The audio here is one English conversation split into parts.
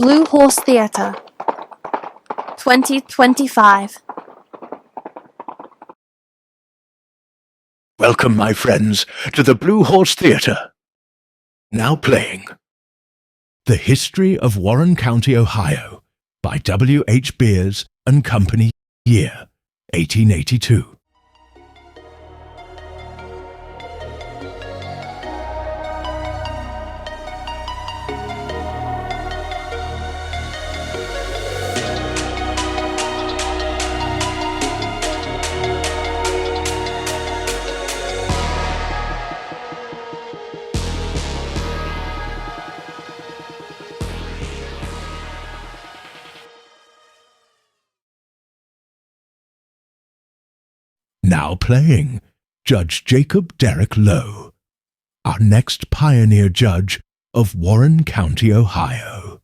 Blue Horse Theatre 2025. Welcome, my friends, to the Blue Horse Theatre. Now playing The History of Warren County, Ohio by W. H. Beers and Company, year 1882. Now playing Judge Jacob Derrick Lowe, our next pioneer judge of Warren County, Ohio.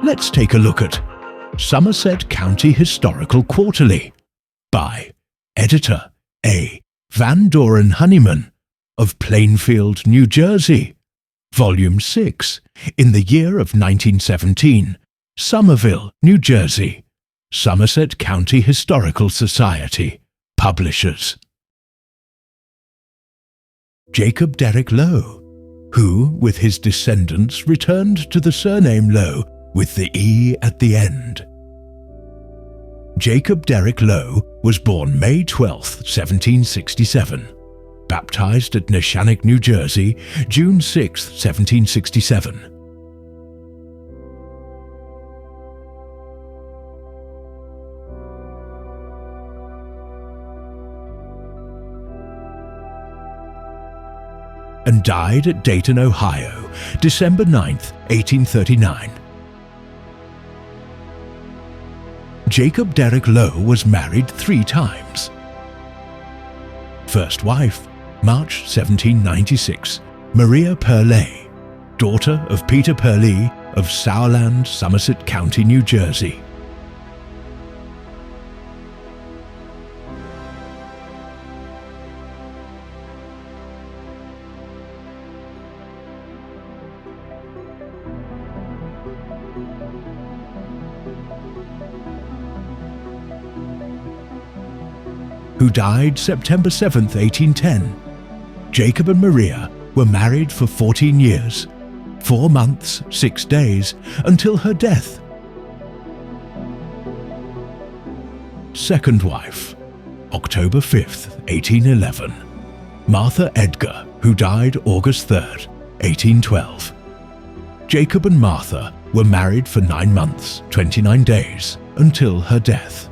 Let's take a look at Somerset County Historical Quarterly by Editor A. Van Doren Honeyman of Plainfield, New Jersey, Volume 6, in the year of 1917, Somerville, New Jersey, Somerset County Historical Society, Publishers. Jacob Derrick Lowe, who, with his descendants, returned to the surname Lowe with the E at the end. Jacob Derrick Lowe was born May 12, 1767, baptized at Neshannock, New Jersey, June 6, 1767. And died at Dayton, Ohio, December 9, 1839. Jacob Derrick Lowe was married 3 times. First wife, March 1796, Maria Purley, daughter of Peter Purley of Sourland, Somerset County, New Jersey. Who died September 7, 1810. Jacob and Maria were married for 14 years, 4 months, 6 days, until her death. Second wife, October 5, 1811. Martha Edgar, who died August 3, 1812. Jacob and Martha were married for 9 months, 29 days, until her death.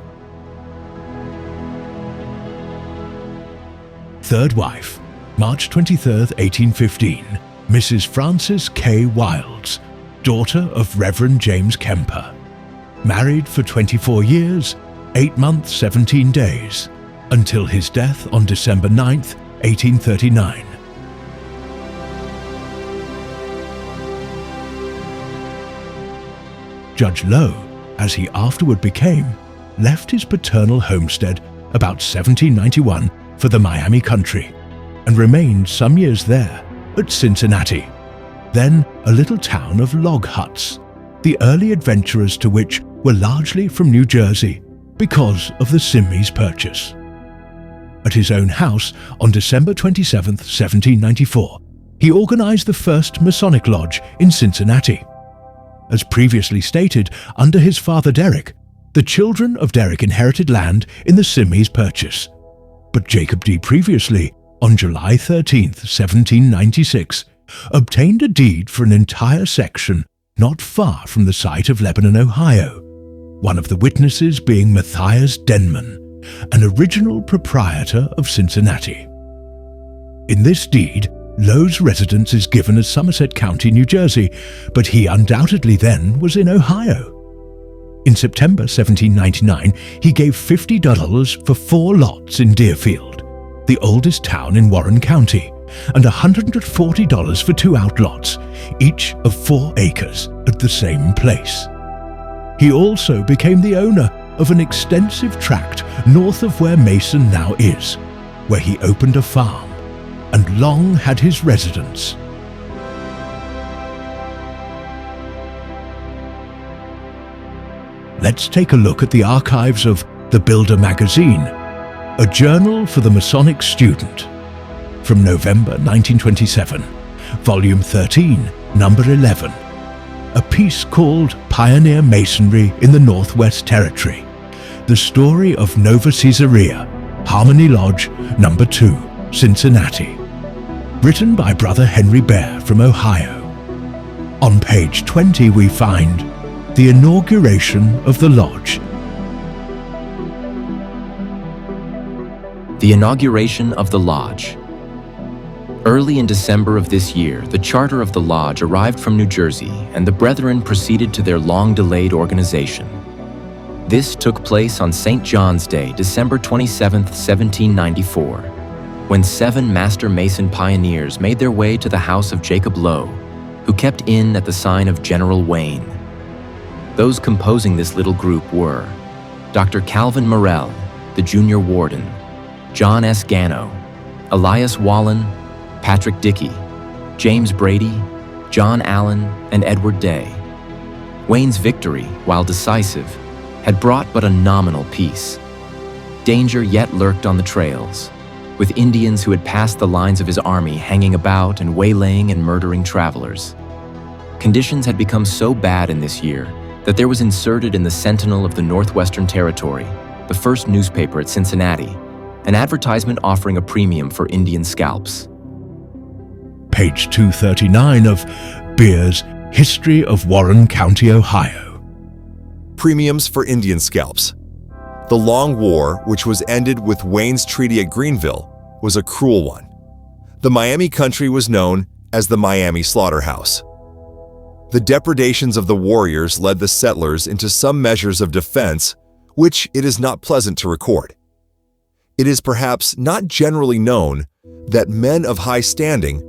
Third wife, March 23, 1815, Mrs. Frances K. Wilds, daughter of Reverend James Kemper. Married for 24 years, 8 months, 17 days, until his death on December 9, 1839. Judge Lowe, as he afterward became, left his paternal homestead about 1791 for the Miami country, and remained some years there at Cincinnati, then a little town of log huts, the early adventurers to which were largely from New Jersey because of the Simmes Purchase. At his own house on December 27, 1794, he organized the first Masonic Lodge in Cincinnati. As previously stated, under his father Derrick, the children of Derrick inherited land in the Simmes Purchase. But Jacob D. previously, on July 13, 1796, obtained a deed for an entire section not far from the site of Lebanon, Ohio, one of the witnesses being Matthias Denman, an original proprietor of Cincinnati. In this deed, Lowe's residence is given as Somerset County, New Jersey, but he undoubtedly then was in Ohio. In September 1799, he gave $50 for 4 lots in Deerfield, the oldest town in Warren County, and $140 for 2 outlots, each of 4 acres, at the same place. He also became the owner of an extensive tract north of where Mason now is, where he opened a farm and long had his residence. Let's take a look at the archives of The Builder magazine, a journal for the Masonic student, from November 1927, Volume 13, Number 11, a piece called Pioneer Masonry in the Northwest Territory, the story of Nova Caesarea, Harmony Lodge, Number 2, Cincinnati, written by Brother Henry Bear from Ohio. On page 20 we find the inauguration of the lodge. The inauguration of the lodge. Early in December of this year, the charter of the lodge arrived from New Jersey, and the brethren proceeded to their long-delayed organization. This took place on St. John's Day, December 27, 1794. When 7 Master Mason pioneers made their way to the house of Jacob Lowe, who kept inn at the sign of General Wayne. Those composing this little group were Dr. Calvin Morrell, the junior warden, John S. Gano, Elias Wallen, Patrick Dickey, James Brady, John Allen, and Edward Day. Wayne's victory, while decisive, had brought but a nominal peace. Danger yet lurked on the trails, with Indians who had passed the lines of his army hanging about and waylaying and murdering travelers. Conditions had become so bad in this year that there was inserted in the Sentinel of the Northwestern Territory, the first newspaper at Cincinnati, an advertisement offering a premium for Indian scalps. Page 239 of Beer's History of Warren County, Ohio. Premiums for Indian scalps. The long war, which was ended with Wayne's Treaty at Greenville, was a cruel one. The Miami country was known as the Miami Slaughterhouse. The depredations of the warriors led the settlers into some measures of defense, which it is not pleasant to record. It is perhaps not generally known that men of high standing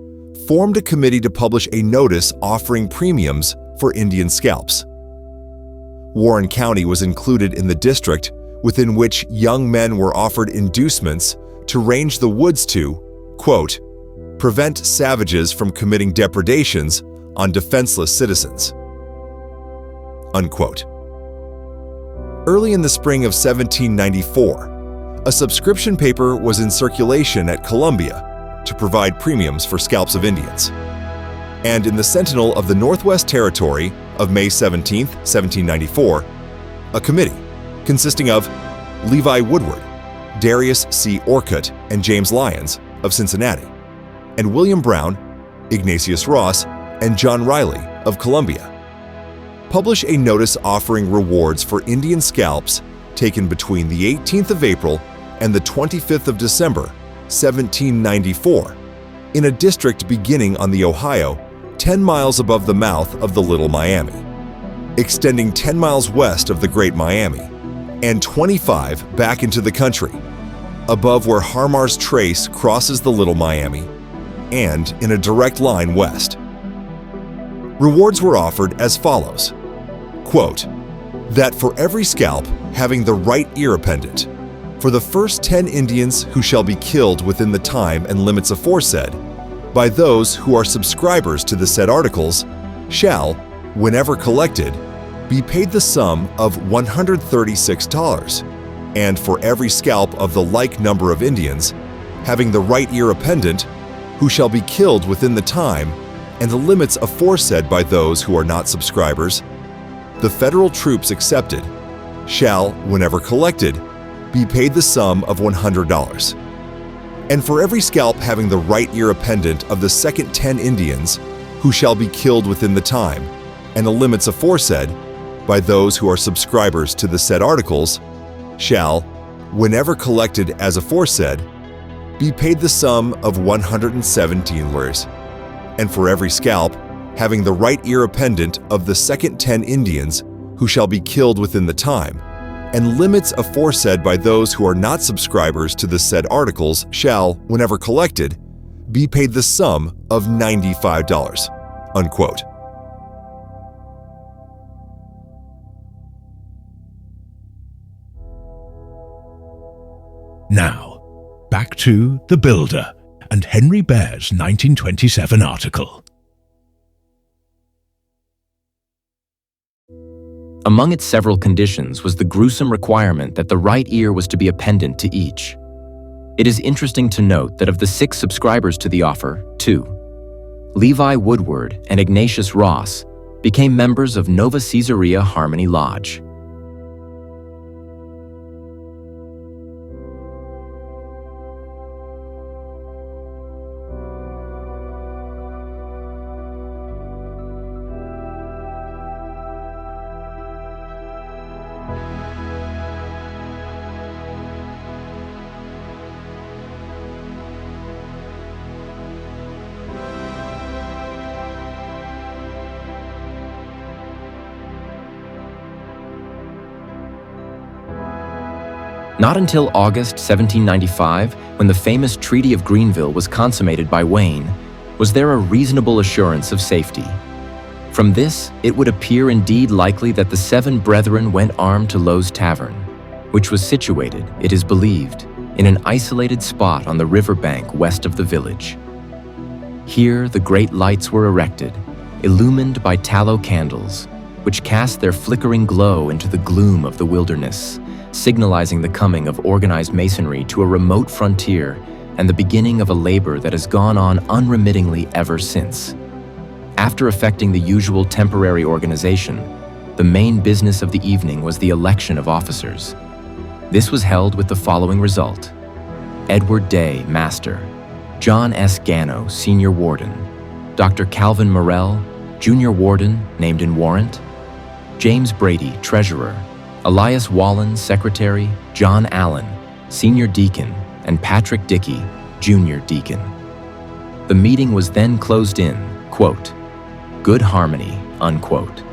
formed a committee to publish a notice offering premiums for Indian scalps. Warren County was included in the district within which young men were offered inducements to range the woods to, quote, prevent savages from committing depredations on defenseless citizens, unquote. Early in the spring of 1794, a subscription paper was in circulation at Columbia to provide premiums for scalps of Indians. And in the Sentinel of the Northwest Territory of May 17, 1794, a committee consisting of Levi Woodward, Darius C. Orcutt, and James Lyons of Cincinnati, and William Brown, Ignatius Ross, and John Riley of Columbia, publish a notice offering rewards for Indian scalps taken between the 18th of April and the 25th of December, 1794, in a district beginning on the Ohio, 10 miles above the mouth of the Little Miami, extending 10 miles west of the Great Miami, and 25 back into the country, above where Harmar's Trace crosses the Little Miami, and in a direct line west. Rewards were offered as follows, quote, that for every scalp having the right ear appendant, for the first 10 Indians who shall be killed within the time and limits aforesaid, by those who are subscribers to the said articles, shall, whenever collected, be paid the sum of $136, and for every scalp of the like number of Indians, having the right ear appendant, who shall be killed within the time and the limits aforesaid by those who are not subscribers, the federal troops accepted, shall, whenever collected, be paid the sum of $100. And for every scalp having the right ear appendant of the second 10 Indians, who shall be killed within the time and the limits aforesaid, by those who are subscribers to the said articles, shall, whenever collected as aforesaid, be paid the sum of 117 lures, and for every scalp, having the right ear a pendant of the second 10 Indians who shall be killed within the time, and limits aforesaid by those who are not subscribers to the said articles shall, whenever collected, be paid the sum of $95. Unquote. Now, back to The Builder and Henry Bear's 1927 article. Among its several conditions was the gruesome requirement that the right ear was to be a pendant to each. It is interesting to note that of the 6 subscribers to the offer, 2, Levi Woodward and Ignatius Ross, became members of Nova Caesarea Harmony Lodge. Not until August 1795, when the famous Treaty of Greenville was consummated by Wayne, was there a reasonable assurance of safety. From this, it would appear indeed likely that the 7 brethren went armed to Lowe's Tavern, which was situated, it is believed, in an isolated spot on the riverbank west of the village. Here, the great lights were erected, illumined by tallow candles, which cast their flickering glow into the gloom of the wilderness, signalizing the coming of organized masonry to a remote frontier and the beginning of a labor that has gone on unremittingly ever since. After effecting the usual temporary organization, the main business of the evening was the election of officers. This was held with the following result: Edward Day, Master; John S. Gano, Senior Warden; Dr. Calvin Morrell, Junior Warden, named in warrant; James Brady, Treasurer; Elias Wallen, Secretary; John Allen, Senior Deacon; and Patrick Dickey, Junior Deacon. The meeting was then closed in, quote, "good harmony," unquote.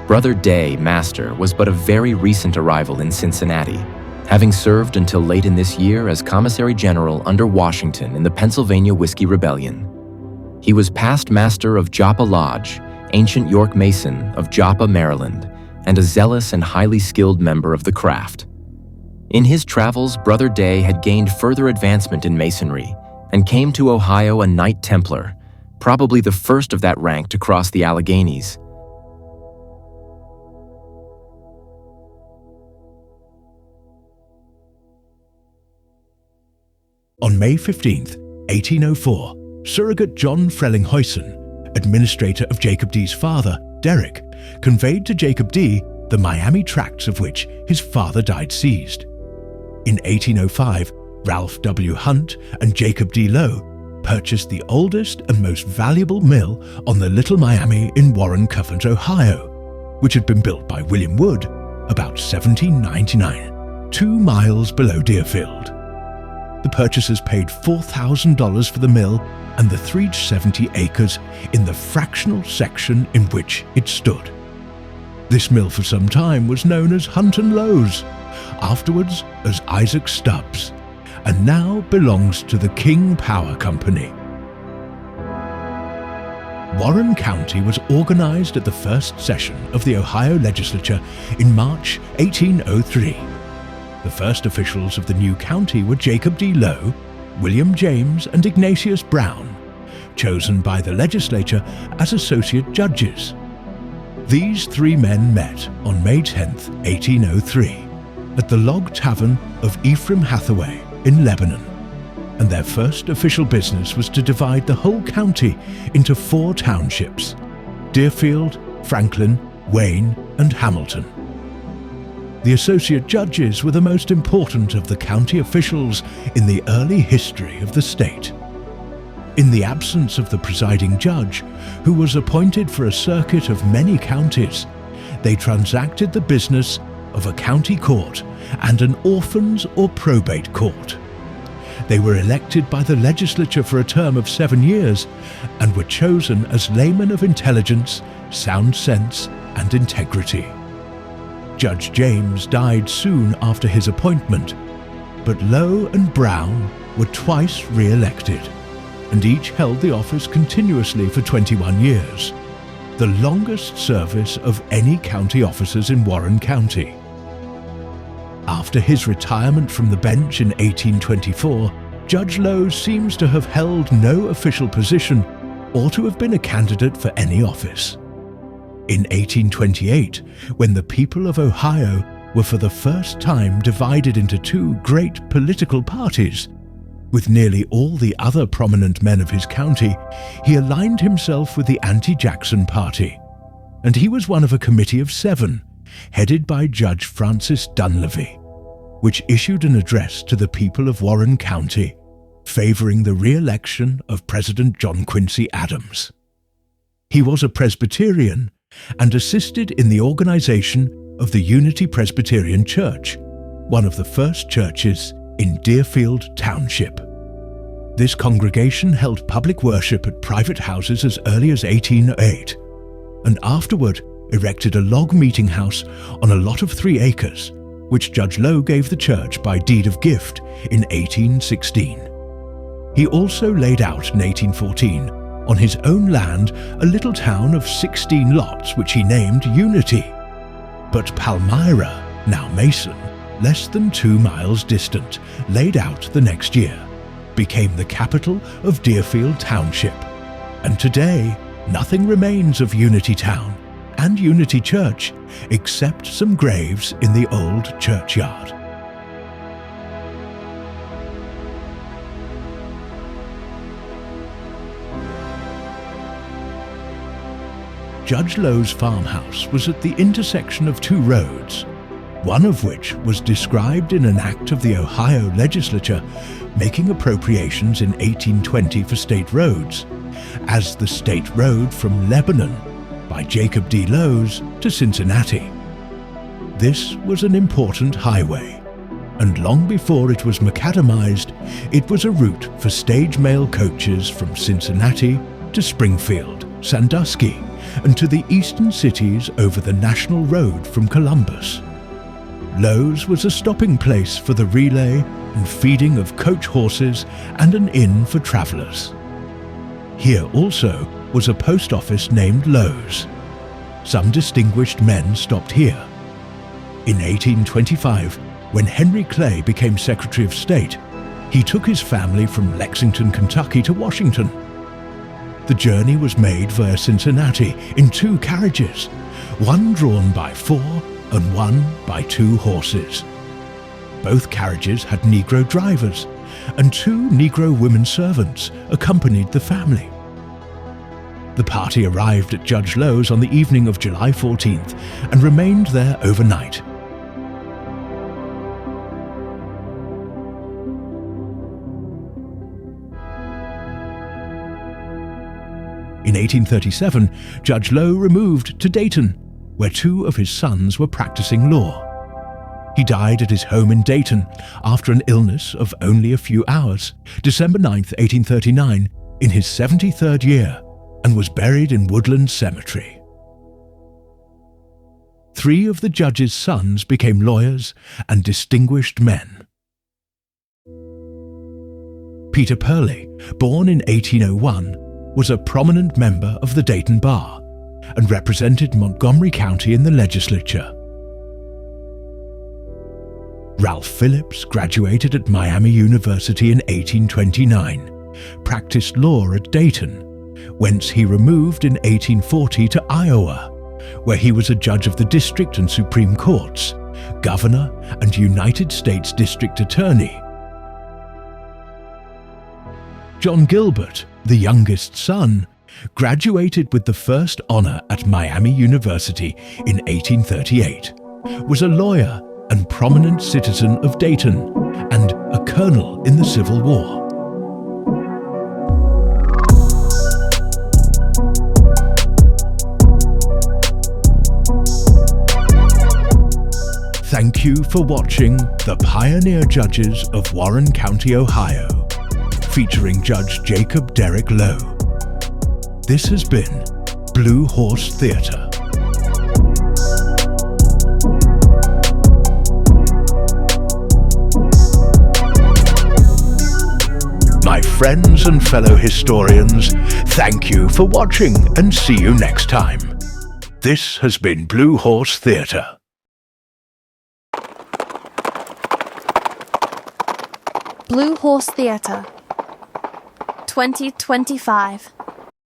Brother Day, Master, was but a very recent arrival in Cincinnati, having served until late in this year as Commissary General under Washington in the Pennsylvania Whiskey Rebellion. He was past master of Joppa Lodge, ancient York Mason of Joppa, Maryland, and a zealous and highly skilled member of the craft. In his travels, Brother Day had gained further advancement in Masonry and came to Ohio a Knight Templar, probably the first of that rank to cross the Alleghenies. On May 15, 1804, surrogate John Frellinghuysen, administrator of Jacob D's father, Derrick, conveyed to Jacob D the Miami tracts of which his father died seized. In 1805, Ralph W. Hunt and Jacob D. Lowe purchased the oldest and most valuable mill on the Little Miami in Warren Covent, Ohio, which had been built by William Wood about 1799, 2 miles below Deerfield. The purchasers paid $4,000 for the mill and the 370 acres in the fractional section in which it stood. This mill for some time was known as Hunt & Lowe's, afterwards as Isaac Stubbs, and now belongs to the King Power Company. Warren County was organized at the first session of the Ohio Legislature in March 1803. The first officials of the new county were Jacob D. Lowe, William James, and Ignatius Brown, chosen by the legislature as associate judges. These 3 men met on May 10, 1803, at the Log Tavern of Ephraim Hathaway in Lebanon, and their first official business was to divide the whole county into 4 townships: Deerfield, Franklin, Wayne, and Hamilton. The associate judges were the most important of the county officials in the early history of the state. In the absence of the presiding judge, who was appointed for a circuit of many counties, they transacted the business of a county court and an orphans or probate court. They were elected by the legislature for a term of 7 years and were chosen as laymen of intelligence, sound sense, and integrity. Judge James died soon after his appointment, but Lowe and Brown were twice re-elected, and each held the office continuously for 21 years, the longest service of any county officers in Warren County. After his retirement from the bench in 1824, Judge Lowe seems to have held no official position or to have been a candidate for any office. In 1828, when the people of Ohio were for the first time divided into two great political parties, with nearly all the other prominent men of his county, he aligned himself with the anti-Jackson party, and he was one of a committee of 7, headed by Judge Francis Dunleavy, which issued an address to the people of Warren County, favoring the re-election of President John Quincy Adams. He was a Presbyterian and assisted in the organization of the Unity Presbyterian Church, one of the first churches in Deerfield Township. This congregation held public worship at private houses as early as 1808, and afterward erected a log meeting house on a lot of 3 acres, which Judge Lowe gave the church by deed of gift in 1816. He also laid out in 1814, on his own land, a little town of 16 lots which he named Unity. But Palmyra, now Mason, less than 2 miles distant, laid out the next year, became the capital of Deerfield Township. And today, nothing remains of Unity Town and Unity Church except some graves in the old churchyard. Judge Lowe's farmhouse was at the intersection of 2 roads, one of which was described in an act of the Ohio legislature making appropriations in 1820 for state roads as the state road from Lebanon by Jacob D. Lowes to Cincinnati. This was an important highway, and long before it was macadamized, it was a route for stage mail coaches from Cincinnati to Springfield, Sandusky, and to the eastern cities over the National Road from Columbus. Lowe's was a stopping place for the relay and feeding of coach horses and an inn for travelers. Here also was a post office named Lowe's. Some distinguished men stopped here. In 1825, when Henry Clay became Secretary of State, he took his family from Lexington, Kentucky to Washington. The journey was made via Cincinnati in 2 carriages, one drawn by 4 and one by 2 horses. Both carriages had Negro drivers, and 2 Negro women servants accompanied the family. The party arrived at Judge Lowe's on the evening of July 14th and remained there overnight. In 1837, Judge Lowe removed to Dayton, where 2 of his sons were practicing law. He died at his home in Dayton after an illness of only a few hours, December 9, 1839, in his 73rd year, and was buried in Woodland Cemetery. 3 of the judge's sons became lawyers and distinguished men. Peter Purley, born in 1801, was a prominent member of the Dayton Bar and represented Montgomery County in the legislature. Ralph Phillips graduated at Miami University in 1829, practiced law at Dayton, whence he removed in 1840 to Iowa, where he was a judge of the district and Supreme Courts, governor and United States District Attorney. John Gilbert, the youngest son, graduated with the first honor at Miami University in 1838, was a lawyer and prominent citizen of Dayton, and a colonel in the Civil War. Thank you for watching The Pioneer Judges of Warren County, Ohio, featuring Judge Jacob Derrick Lowe. This has been Blue Horse Theatre. My friends and fellow historians, thank you for watching and see you next time. This has been Blue Horse Theatre. Blue Horse Theatre 2025.